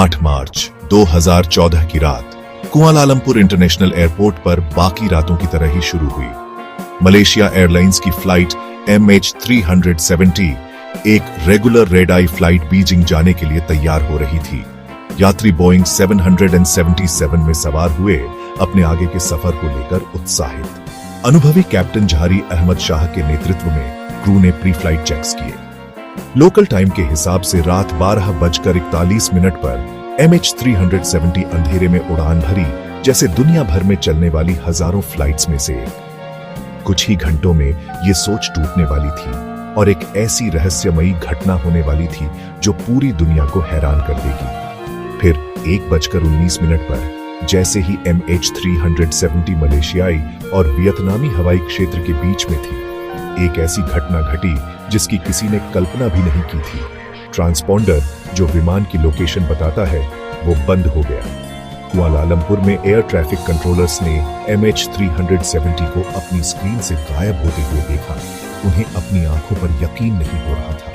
8 मार्च 2014 की रात Kuala Lumpur international airport पर बाकी रातों की तरह ही शुरू हुई। मलेशिया एयरलाइंस की फ्लाइट MH370 एक रेगुलर रेड आई फ्लाइट बीजिंग जाने के लिए तैयार हो रही थी। यात्री बोइंग 777 में सवार हुए अपने आगे के सफर को लेकर उत्साहित। अनुभवी कैप्टन झारी अहमद शाह के नेतृत्व में क्रू ने प्री फ्लाइट चेक्स किए। लोकल टाइम के हिसाब से रात 12:41 पर MH370 अंधेरे में उड़ान भरी, जैसे दुनिया भर में चलने वाली हजारों फ्लाइट्स में से एक। कुछ ही घंटों में ये सोच टूटने वाली थी और एक ऐसी रहस्यमयी घटना होने वाली थी जो पूरी दुनिया को हैरान कर देगी। फिर 1:19 पर जैसे ही MH370 मलेशियाई और वियतनामी हवाई क्षेत्र के बीच में थी, एक ऐसी घटना घटी जिसकी किसी ने कल्पना भी नहीं की थी। ट्रांसपॉन्डर जो विमान की लोकेशन बताता है, वो बंद हो गया। कुआलालंपुर में एयर ट्रैफिक कंट्रोलर्स ने MH370 को अपनी स्क्रीन से गायब होते हुए देखा। उन्हें अपनी आंखों पर यकीन नहीं हो रहा था।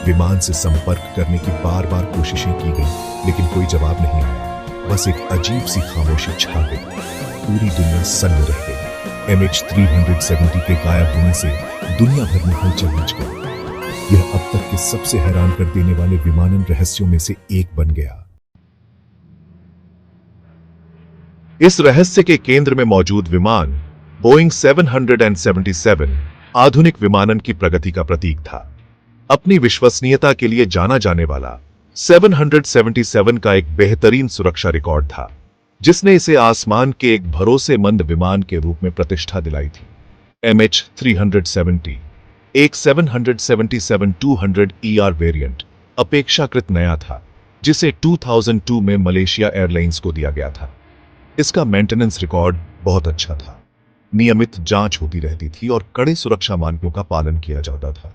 विमान से संपर्क करने की बार बार कोशिशें की गई, लेकिन कोई जवाब नहीं आया। बस एक अजीब सी खामोशी छा गई। पूरी दुनिया सन्न रह गई। MH370 के गायब होने से दुनिया भर में हलचल मच गई। यह अब तक के सबसे हैरान कर देने वाले विमानन रहस्यों में से एक बन गया। इस रहस्य के केंद्र में मौजूद विमान बोइंग 777 आधुनिक विमानन की प्रगति का प्रतीक था। अपनी विश्वसनीयता के लिए जाना जाने वाला 777 का एक बेहतरीन सुरक्षा रिकॉर्ड था, जिसने इसे आसमान के एक भरोसेमंद विमान के रूप में प्रतिष्ठा दिलाई थी। MH370 एक 777-200 ER वेरिएंट अपेक्षाकृत नया था, जिसे 2002 में मलेशिया एयरलाइंस को दिया गया था। इसका मेंटेनेंस रिकॉर्ड बहुत अच्छा था। नियमित जांच होती रहती थी और कड़े सुरक्षा मानकों का पालन किया जाता था।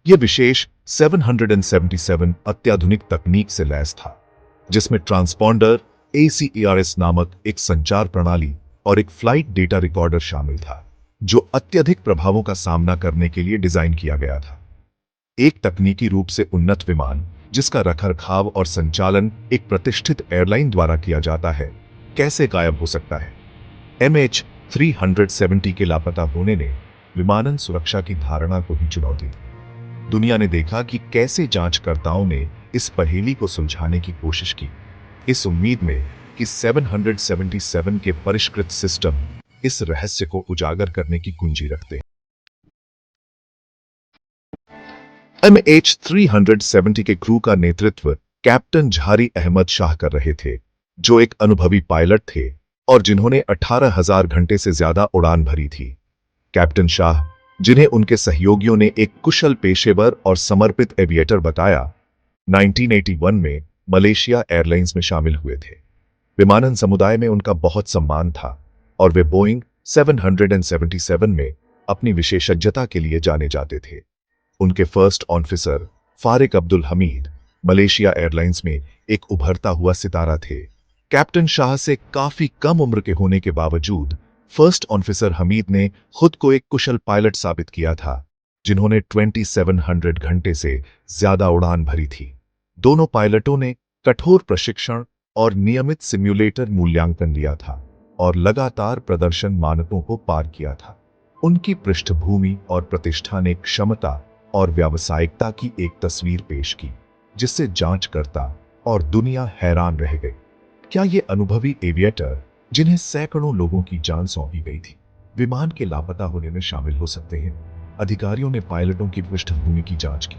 यह विशेष 777 अत्याधुनिक तकनीक से लैस था, जिसमें ट्रांसपॉन्डर ACARS नामक एक संचार प्रणाली और एक फ्लाइट डेटा रिकॉर्डर शामिल था, जो अत्यधिक प्रभावों का सामना करने के लिए डिजाइन किया गया था। एक तकनीकी रूप से उन्नत विमान, जिसका रखरखाव और संचालन एक प्रतिष्ठित एयरलाइन द्वारा किया जाता है, कैसे गायब हो सकता है? MH370 के लापता होने ने विमानन सुरक्षा की धारणा को ही चुनौती दी। दुनिया ने देखा कि कैसे जांचकर्ताओं ने इस पहेली को सुलझाने की कोशिश की, इस उम्मीद में कि 777 के परिष्कृत सिस्टम इस रहस्य को उजागर करने की कुंजी रखते हैं। MH370 के क्रू का नेतृत्व कैप्टन झारी अहमद शाह कर रहे थे, जो एक अनुभवी पायलट थे और जिन्होंने 18,000 घंटे से ज्यादा उड़ान भरी थी। कैप्टन शाह, जिन्हें उनके सहयोगियों ने एक कुशल पेशेवर और समर्पित एविएटर बताया, 1981 में मलेशिया एयरलाइंस में शामिल हुए थे। विमानन समुदाय में उनका बहुत सम्मान था और वे बोइंग 777 में अपनी विशेषज्ञता के लिए जाने जाते थे। उनके first officer Fariq Abdul Hamid Malaysia Airlines में एक उभरता हुआ सितारा थे। कैप्टन शाह से काफी कम उम्र के होने के बावजूद फर्स्ट ऑफिसर हमीद ने खुद को एक कुशल पायलट साबित किया था, जिन्होंने 2700 घंटे से ज्यादा उड़ान भरी थी। दोनों पायलटों ने कठोर प्रशिक्षण और नियमित सिम्युलेटर मूल्यांकन लिया था और लगातार प्रदर्शन मानकों को पार किया था। उनकी पृष्ठभूमि और प्रतिष्ठा ने क्षमता और व्यावसायिकता की एक तस्वीर पेश की, जिससे जांचकर्ता और दुनिया हैरान रह गई। क्या ये अनुभवी एविएटर, जिन्हें सैकड़ों लोगों की जान सौंपी गई थी, विमान के लापता होने में शामिल हो सकते हैं? अधिकारियों ने पायलटों की पृष्ठभूमि की जांच की,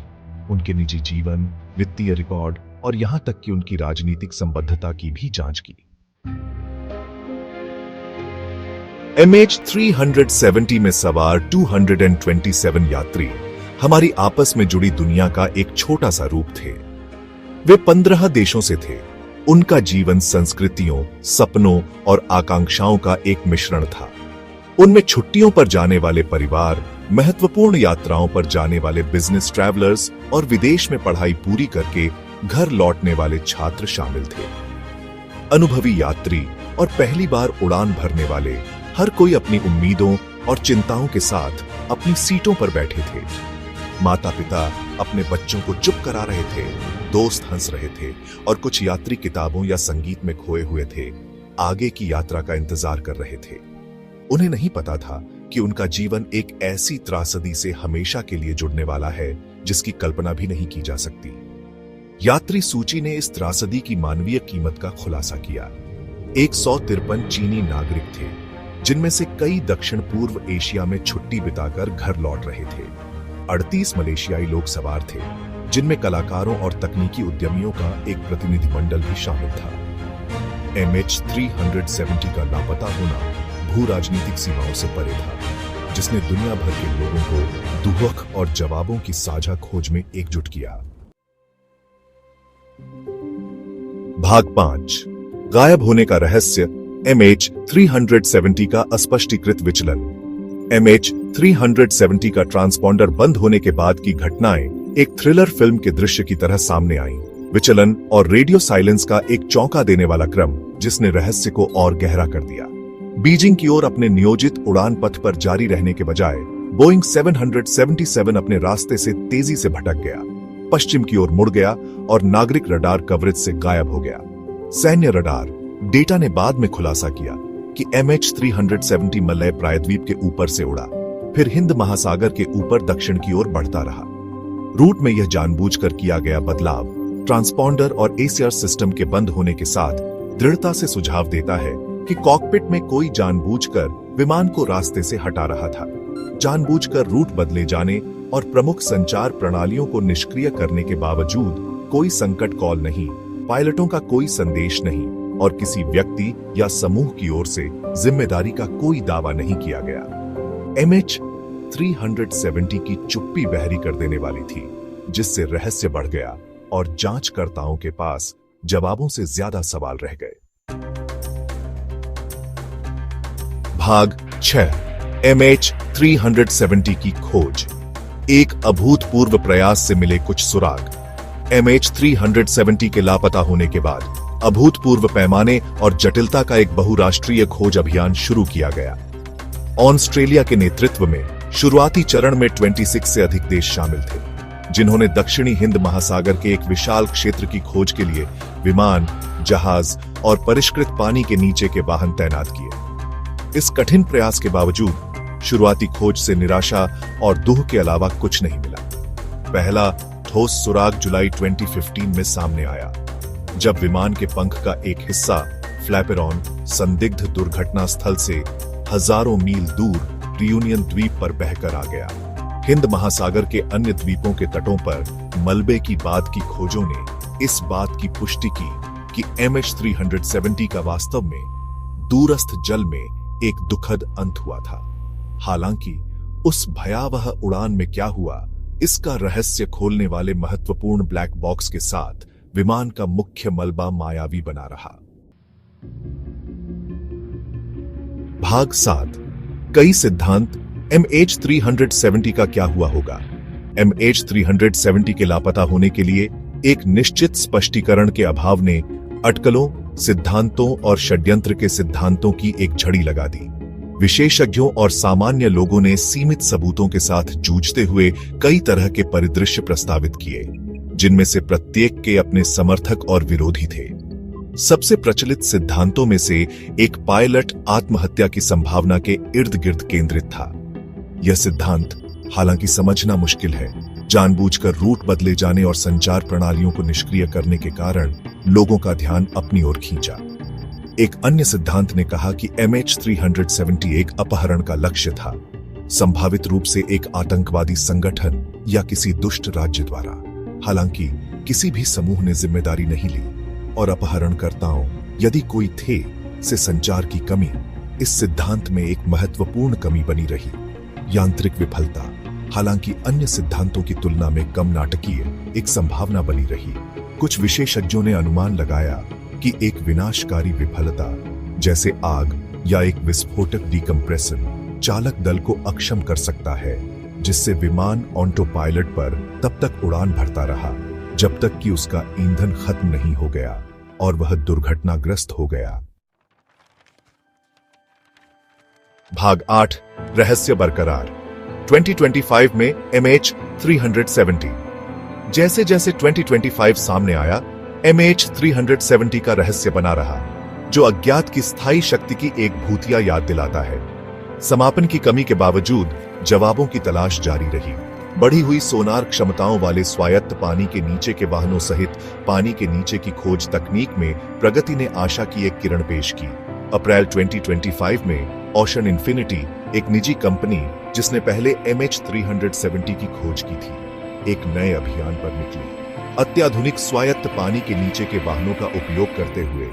उनके निजी जीवन, वित्तीय रिकॉर्ड और यहां तक कि उनकी राजनीतिक संबद्धता की भी जांच की। MH370 में सवार 227 यात्री हमारी आपस में जुड़ी दुनिया का एक छोटा सा रूप थे। वे 15 देशों से थे। उनका जीवन संस्कृतियों, सपनों और आकांक्षाओं का एक मिश्रण था। उनमें छुट्टियों पर जाने वाले परिवार, महत्वपूर्ण यात्राओं पर जाने वाले बिजनेस ट्रैवलर्स और विदेश में पढ़ाई पूरी करके घर लौटने वाले छात्र शामिल थे। अनुभवी यात्री और पहली बार उड़ान भरने वाले, हर कोई अपनी उम्मीदों और चिंताओं के साथ अपनी सीटों पर बैठे थे। माता पिता अपने बच्चों को चुप करा रहे थे, दोस्त हंस रहे थे और कुछ यात्री किताबों या संगीत में खोए हुए थे, आगे की यात्रा का इंतजार कर रहे थे। उन्हें नहीं पता था कि उनका जीवन एक ऐसी त्रासदी से हमेशा के लिए जुड़ने वाला है जिसकी कल्पना भी नहीं की जा सकती। यात्री सूची ने इस त्रासदी की मानवीय कीमत का खुलासा किया। 153 चीनी नागरिक थे, जिनमें से कई दक्षिण पूर्व एशिया में छुट्टी बिताकर घर लौट रहे थे। 38 मलेशियाई लोग सवार थे, जिनमें कलाकारों और तकनीकी उद्यमियों का एक प्रतिनिधिमंडल भी शामिल था। MH370 का लापता होना भू राजनीतिक सीमाओं से परे था, जिसने दुनिया भर के लोगों को दुख और जवाबों की साझा खोज में एकजुट किया। भाग 5, गायब होने का रहस्य, MH370 का अस्पष्टीकृत विचलन। MH370 का ट्रांसपॉन्डर बंद होने के बाद की घटनाएं एक थ्रिलर फिल्म के दृश्य की तरह सामने आईं। विचलन और रेडियो साइलेंस का एक चौंका देने वाला क्रम, जिसने रहस्य को और गहरा कर दिया। बीजिंग की ओर अपने नियोजित उड़ान पथ पर जारी रहने के बजाय बोइंग 777 अपने रास्ते से तेजी से भटक गया, पश्चिम की ओर मुड़ गया और नागरिक रडार कवरेज से गायब हो गया। सैन्य रडार डेटा ने बाद में खुलासा किया कि MH370 मलय प्रायद्वीप के ऊपर से उड़ा, फिर हिंद महासागर के ऊपर दक्षिण की ओर बढ़ता रहा। रूट में यह जानबूझकर किया गया बदलाव ट्रांसपॉन्डर और ACR सिस्टम के बंद होने के साथ दृढ़ता से सुझाव देता है कि कॉकपिट में कोई जानबूझकर विमान को रास्ते से हटा रहा था। जानबूझकर रूट बदले जाने और प्रमुख संचार प्रणालियों को निष्क्रिय करने के बावजूद कोई संकट कॉल नहीं, पायलटों का कोई संदेश नहीं और किसी व्यक्ति या समूह की ओर से जिम्मेदारी का कोई दावा नहीं किया गया। MH370 की चुप्पी बहरी कर देने वाली थी, जिससे रहस्य बढ़ गया और जांचकर्ताओं के पास जवाबों से ज्यादा सवाल रह गए। भाग 6, MH370 की खोज, एक अभूतपूर्व प्रयास से मिले कुछ सुराग। MH370 के लापता होने के बाद अभूतपूर्व पैमाने और जटिलता का एक बहुराष्ट्रीय खोज अभियान शुरू किया गया। ऑस्ट्रेलिया के नेतृत्व में शुरुआती चरण में 26 से अधिक देश शामिल थे, जिन्होंने दक्षिणी हिंद महासागर के एक विशाल क्षेत्र की खोज के लिए विमान, जहाज और परिष्कृत पानी के नीचे के वाहन तैनात किए। इस कठिन प्रयास के बावजूद शुरुआती खोज से निराशा और दुख के अलावा कुछ नहीं मिला। पहला ठोस सुराग जुलाई 2015 में सामने आया, जब विमान के पंख का एक हिस्सा फ्लैपेरॉन संदिग्ध दुर्घटना स्थल से हजारों मील दूर रियूनियन द्वीप पर बहकर आ गया। हिंद महासागर के अन्य द्वीपों के तटों पर मलबे की बाद की खोजों ने इस बात की पुष्टि की कि MH370 का वास्तव में दूरस्थ जल में एक दुखद अंत हुआ था। हालांकि उस भयावह उड़ान में क्या हुआ, इसका रहस्य खोलने वाले महत्वपूर्ण ब्लैक बॉक्स के साथ विमान का मुख्य मलबा मायावी बना रहा। भाग 7, कई सिद्धांत, MH370 का क्या हुआ होगा। MH370 के लापता होने के लिए एक निश्चित स्पष्टीकरण के अभाव ने अटकलों, सिद्धांतों और षड्यंत्र के सिद्धांतों की एक झड़ी लगा दी। विशेषज्ञों और सामान्य लोगों ने सीमित सबूतों के साथ जूझते हुए कई तरह के परिदृश्य प्रस्तावित किए, जिनमें से प्रत्येक के अपने समर्थक और विरोधी थे। सबसे प्रचलित सिद्धांतों में से एक पायलट आत्महत्या की संभावना के इर्द गिर्द केंद्रित था। यह सिद्धांत, हालांकि समझना मुश्किल है, जानबूझकर रूट बदले जाने और संचार प्रणालियों को निष्क्रिय करने के कारण लोगों का ध्यान अपनी ओर खींचा। एक अन्य सिद्धांत ने कहा कि MH370 एक अपहरण का लक्ष्य था, संभावित रूप से एक आतंकवादी संगठन या किसी दुष्ट राज्य द्वारा। हालांकि किसी भी समूह ने जिम्मेदारी नहीं ली और अपहरणकर्ताओं, यदि कोई थे, से संचार की कमी इस सिद्धांत में एक महत्वपूर्ण कमी बनी रही। यांत्रिक विफलता, हालांकि अन्य सिद्धांतों की तुलना में कम नाटकीय, एक संभावना बनी रही। कुछ विशेषज्ञों ने अनुमान लगाया कि एक विनाशकारी विफलता, जैसे आग या एक विस्फोटक डिकम्प्रेशन, चालक दल को अक्षम कर सकता है, जिससे विमान ऑटो पायलट पर तब तक उड़ान भरता रहा जब तक कि उसका ईंधन खत्म नहीं हो गया और वह दुर्घटनाग्रस्त हो गया। भाग 8, रहस्य बरकरार। 2025 में MH370 जैसे जैसे 2025 सामने आया, MH370 का रहस्य बना रहा, जो अज्ञात की स्थायी शक्ति की एक भूतिया याद दिलाता है। समापन की कमी के बावजूद जवाबों की तलाश जारी रही। बढ़ी हुई सोनार क्षमताओं वाले स्वायत्त पानी के नीचे के वाहनों सहित पानी के नीचे की खोज तकनीक में प्रगति ने आशा की एक किरण पेश की। अप्रैल 2025 में ओशन इन्फिनिटी, एक निजी कंपनी जिसने पहले MH370 की खोज की थी, एक नए अभियान पर निकली। अत्याधुनिक स्वायत्त पानी के नीचे के वाहनों का उपयोग करते हुए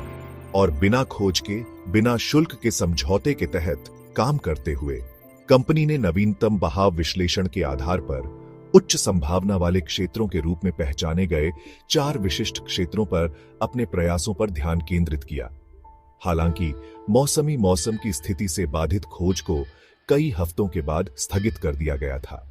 और बिना खोज के, बिना शुल्क के समझौते के तहत काम करते हुए, कंपनी ने नवीनतम बहाव विश्लेषण के आधार पर उच्च संभावना वाले क्षेत्रों के रूप में पहचाने गए 4 विशिष्ट क्षेत्रों पर अपने प्रयासों पर ध्यान केंद्रित किया। हालांकि मौसम की स्थिति से बाधित खोज को कई हफ्तों के बाद स्थगित कर दिया गया था।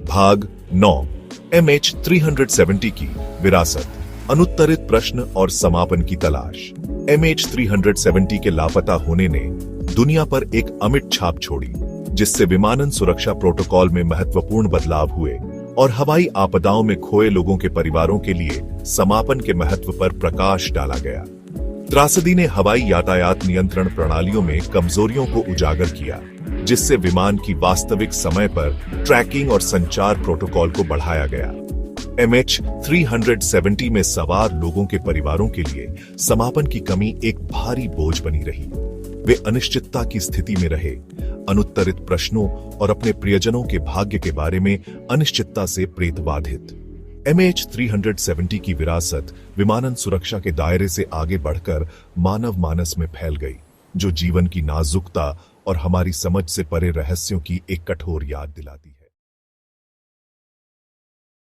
भाग 9, MH370 की विरासत, अनुत्तरित प्रश्न और समापन की तलाश। MH370 के लापता होने ने दुनिया पर एक अमिट छाप छोड़ी, जिससे विमानन सुरक्षा प्रोटोकॉल में महत्वपूर्ण बदलाव हुए और हवाई आपदाओं में खोए लोगों के परिवारों के लिए समापन के महत्व पर प्रकाश डाला गया। त्रासदी ने हवाई यातायात नियंत्रण प्रणालियों में कमजोरियों को उजागर किया, जिससे विमान की वास्तविक समय पर ट्रैकिंग और संचार प्रोटोकॉल को बढ़ाया गया। MH370 में सवार लोगों के परिवारों के लिए समापन की कमी एक भारी बोझ बनी रही। वे अनिश्चितता की स्थिति में रहे, अनुत्तरित प्रश्नों और अपने प्रियजनों के भाग्य के बारे में अनिश्चितता से प्रेतबाधित। MH370 की विरासत विमानन सुरक्षा के दायरे से आगे बढ़कर मानव मानस में फैल गई, जो जीवन की नाजुकता और हमारी समझ से परे रहस्यों की एक कठोर याद दिलाती है।